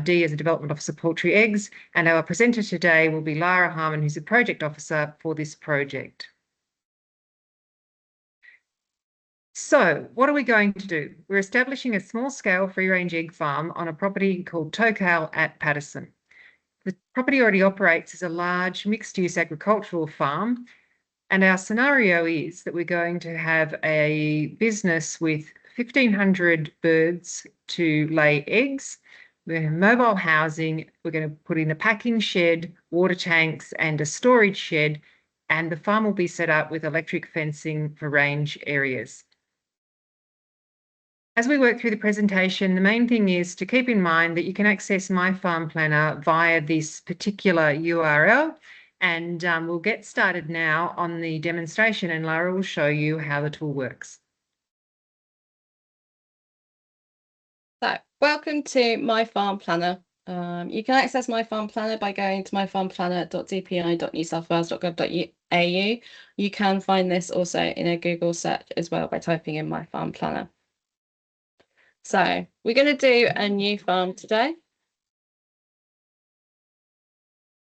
D as a Development Officer, Poultry Eggs, and our presenter today will be Lara Harmon, who's a Project Officer for this project. So what are we going to do? We're establishing a small-scale free-range egg farm on a property called Tokal at Patterson. The property already operates as a large mixed-use agricultural farm, and our scenario is that we're going to have a business with 1,500 birds to lay eggs. We're going to have mobile housing. We're going to put in a packing shed, water tanks, and a storage shed, and the farm will be set up with electric fencing for range areas. As we work through the presentation, the main thing is to keep in mind that you can access myFarmplanner via this particular URL, and we'll get started now on the demonstration, and Lara will show you how the tool works. So, welcome to myFarmplanner. You can access myFarmplanner by going to myfarmplanner.dpi.newsouthwales.gov.au. You can find this also in a Google search as well by typing in myFarmplanner. So we're going to do a new farm today.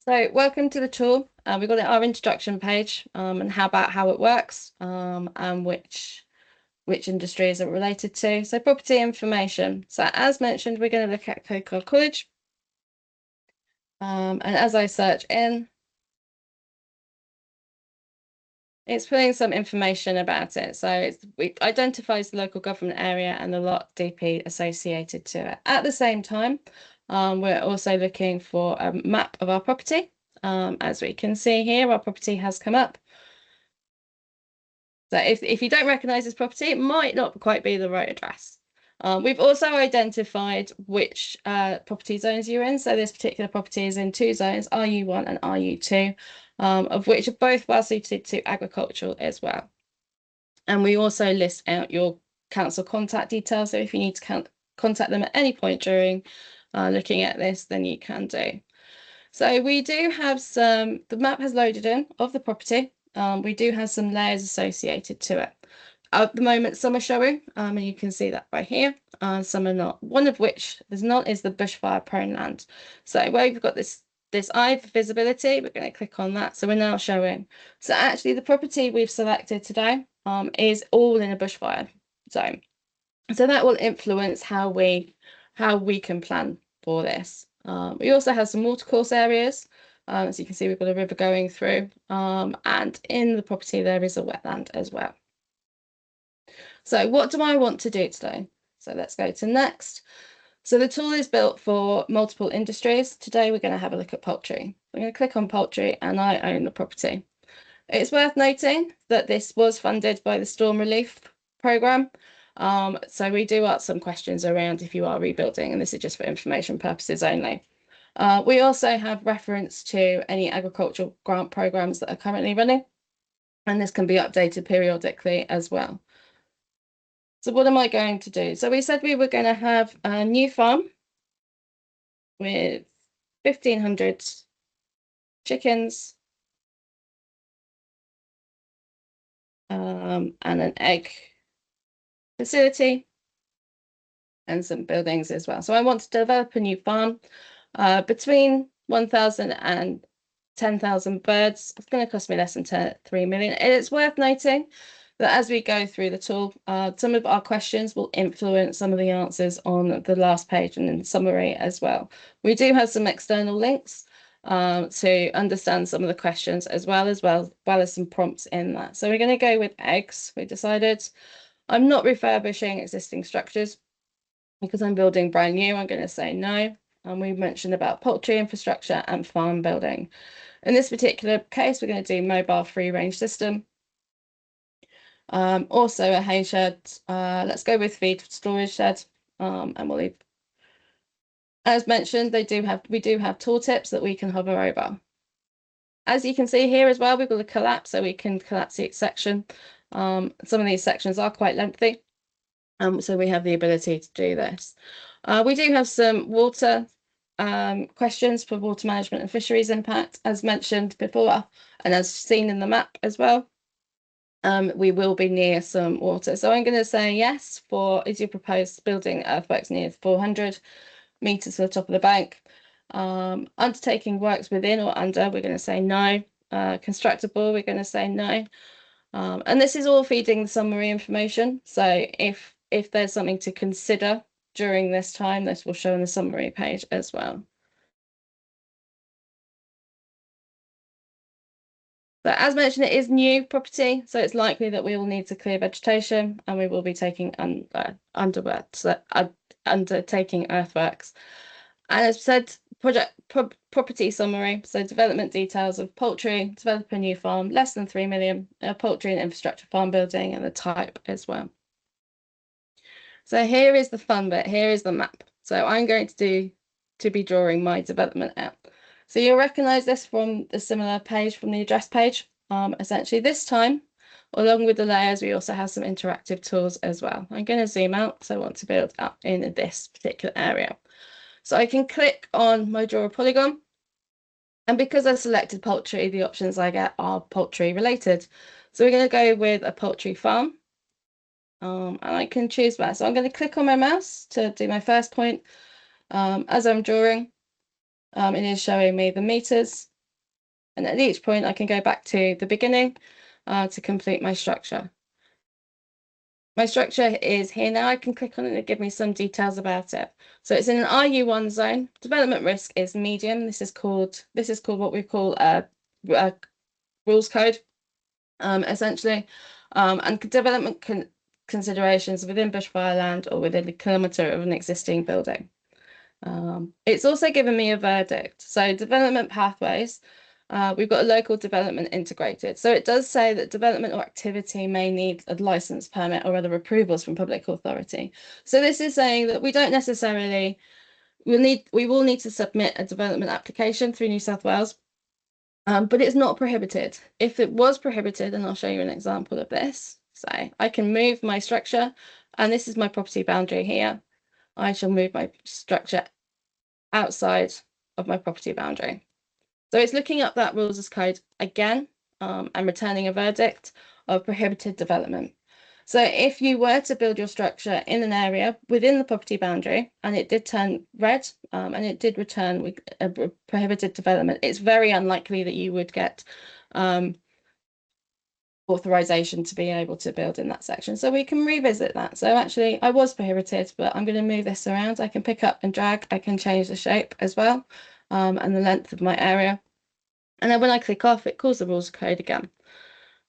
So welcome to the tool. We've got our introduction page and how it works and which industries are related to. So property information. So as mentioned, we're going to look at Tokal College. And as I search in, it's putting some information about it. So it identifies the local government area and the lot DP associated to it. At the same time, we're also looking for a map of our property. As we can see here, our property has come up. So if you don't recognise this property, it might not quite be the right address. We've also identified which property zones you're in. So this particular property is in two zones, RU1 and RU2. Of which are both well suited to agricultural as well. And we also list out your council contact details. So if you need to contact them at any point during looking at this, then you can do. So we do have the map has loaded in of the property. We do have some layers associated to it. At the moment, some are showing, and you can see that right here. Some are not. One of which there's not is the bushfire prone land. So where you've got this eye for visibility, we're going to click on that. So we're now showing. So actually the property we've selected today is all in a bushfire zone. So that will influence how we can plan for this. We also have some watercourse areas. As you can see, we've got a river going through, and in the property there is a wetland as well. So what do I want to do today? So let's go to next. So the tool is built for multiple industries. Today we're going to have a look at poultry. I'm going to click on poultry and I own the property. It's worth noting that this was funded by the Storm Relief Programme. So we do ask some questions around if you are rebuilding, and this is just for information purposes only. We also have reference to any agricultural grant programmes that are currently running, and this can be updated periodically as well. So what am I going to do? So we said we were going to have a new farm with 1,500 chickens and an egg facility and some buildings as well. So I want to develop a new farm between 1,000 and 10,000 birds. It's going to cost me less than 3 million. It's worth noting that as we go through the tool, some of our questions will influence some of the answers on the last page and in summary as well. We do have some external links to understand some of the questions as well as some prompts in that. So we're going to go with eggs. We decided I'm not refurbishing existing structures because I'm building brand new. I'm going to say no. And we mentioned about poultry infrastructure and farm building. In this particular case, we're going to do mobile free range system. Also a hay shed. Let's go with feed storage shed, and we'll leave. As mentioned, we do have tooltips that we can hover over. As you can see here as well, we've got a collapse, so we can collapse each section. Some of these sections are quite lengthy, so we have the ability to do this. We do have some water questions for water management and fisheries impact, as mentioned before, and as seen in the map as well. We will be near some water. So I'm going to say yes for, is your proposed building earthworks near 400 meters to the top of the bank. Undertaking works within or under, we're going to say no. Constructible, we're going to say no. And this is all feeding the summary information. So if there's something to consider during this time, this will show on the summary page as well. But as mentioned, it is new property, so it's likely that we will need to clear vegetation and we will be taking undertaking earthworks. And as said, property summary, so development details of poultry, develop a new farm, less than 3 million, poultry and infrastructure farm building, and the type as well. So here is the fun bit, here is the map. So I'm going to be drawing my development out. So you'll recognize this from the similar page from the address page. Essentially this time, along with the layers, we also have some interactive tools as well. I'm going to zoom out, so I want to build up in this particular area. So I can click on my draw a polygon. And because I've selected poultry, the options I get are poultry related. So we're going to go with a poultry farm. And I can choose that. So I'm going to click on my mouse to do my first point. As I'm drawing, it is showing me the meters. And at each point, I can go back to the beginning to complete my structure. My structure is here now. I can click on it and give me some details about it. So it's in an RU1 zone. Development risk is medium. This is called what we call a rules code, essentially. And development considerations within bushfire land or within a kilometre of an existing building. It's also given me a verdict. So development pathways. We've got a local development integrated. So it does say that development or activity may need a license permit or other approvals from public authority. So this is saying that we don't necessarily, we will need to submit a development application through New South Wales, but it's not prohibited. If it was prohibited, and I'll show you an example of this. So I can move my structure, and this is my property boundary here. I shall move my structure outside of my property boundary. So it's looking up that rules as code again and returning a verdict of prohibited development. So if you were to build your structure in an area within the property boundary and it did turn red and it did return with a prohibited development, it's very unlikely that you would get authorization to be able to build in that section. So we can revisit that. So actually I was prohibited, but I'm going to move this around. I can pick up and drag. I can change the shape as well and the length of my area. And then when I click off, it calls the rules code again.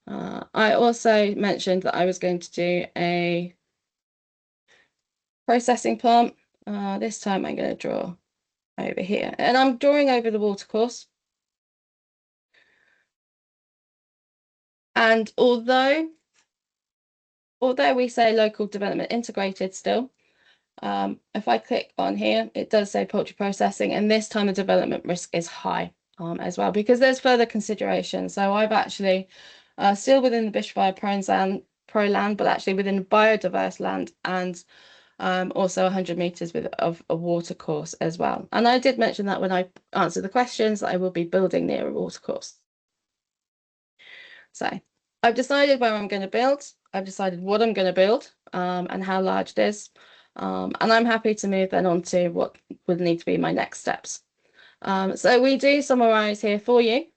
I also mentioned that I was going to do a processing plant. This time I'm going to draw over here. And I'm drawing over the watercourse. And although we say local development integrated still, if I click on here, it does say poultry processing, and this time the development risk is high as well, because there's further consideration. So I've actually still within the bushfire prone land, but actually within biodiverse land, and also 100 meters of a water course as well. And I did mention that when I answered the questions that I will be building near a water course. So I've decided where I'm going to build. I've decided what I'm going to build and how large it is. And I'm happy to move then on to what would need to be my next steps. So we do summarize here for you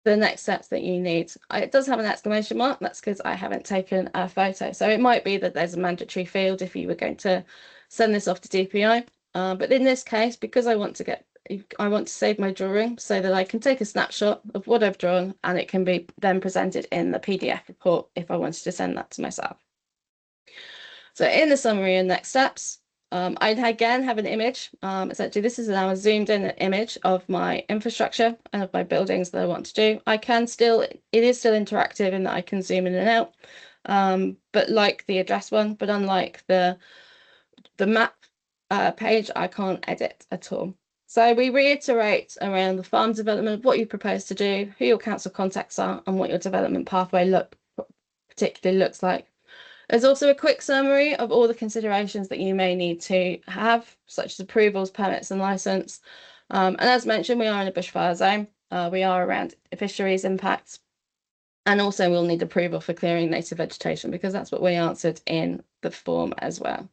the next steps that you need. It does have an exclamation mark. That's because I haven't taken a photo. So it might be that there's a mandatory field if you were going to send this off to DPI. But in this case, because I want to save my drawing so that I can take a snapshot of what I've drawn and it can be then presented in the PDF report if I wanted to send that to myself. So in the summary and next steps, I'd again have an image. Essentially, this is now a zoomed in image of my infrastructure and of my buildings that I want to do. It is still interactive in that I can zoom in and out, but like the address one, but unlike the map page, I can't edit at all. So we reiterate around the farm development, what you propose to do, who your council contacts are, and what your development pathway particularly looks like. There's also a quick summary of all the considerations that you may need to have, such as approvals, permits, and license. And as mentioned, we are in a bushfire zone. We are around fisheries impacts. And also we'll need approval for clearing native vegetation because that's what we answered in the form as well.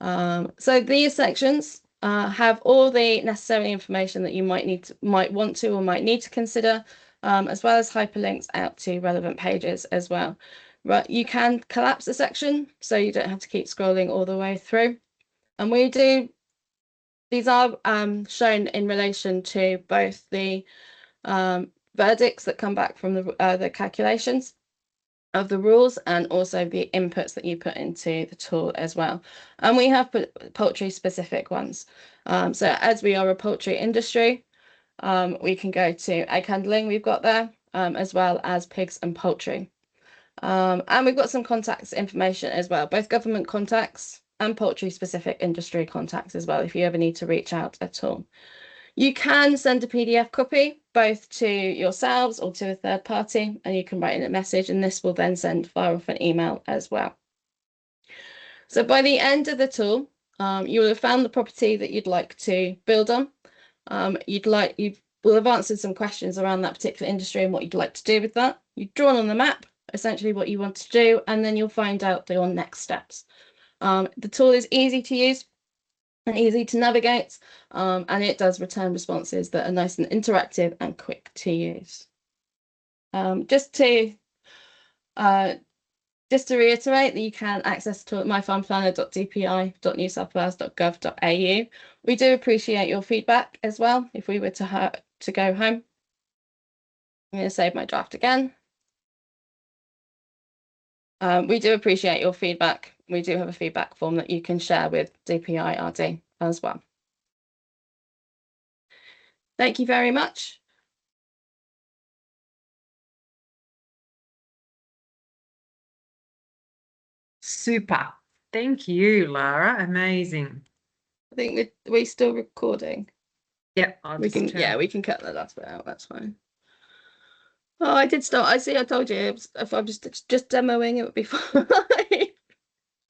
So these sections have all the necessary information that you might want to or might need to consider, as well as hyperlinks out to relevant pages as well. Right, you can collapse a section so you don't have to keep scrolling all the way through. And these are shown in relation to both the verdicts that come back from the calculations of the rules and also the inputs that you put into the tool as well. And we have poultry specific ones. So as we are a poultry industry, we can go to egg handling, we've got there, as well as pigs and poultry. And we've got some contacts information as well, both government contacts and poultry specific industry contacts as well, if you ever need to reach out at all. You can send a PDF copy both to yourselves or to a third party, and you can write in a message, and this will then send fire off an email as well. So by the end of the tool, you will have found the property that you'd like to build on. You will have answered some questions around that particular industry and what you'd like to do with that. You've drawn on the map essentially what you want to do, and then you'll find out your next steps. The tool is easy to use and easy to navigate, and it does return responses that are nice and interactive and quick to use. Just to reiterate that you can access the tool at myfarmplanner.dpi.newsouthwales.gov.au. We do appreciate your feedback as well. If we were to go home, I'm going to save my draft again. We do appreciate your feedback. We do have a feedback form that you can share with DPI-RD as well. Thank you very much. Super. Thank you, Lara. Amazing. I think we're still recording. Yeah, we can cut that last bit out. That's fine. Oh, I did start. I told you if I was just demoing, it would be fine.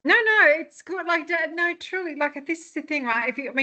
No, it's good. Like, no, truly, like, this is the thing, right? I mean,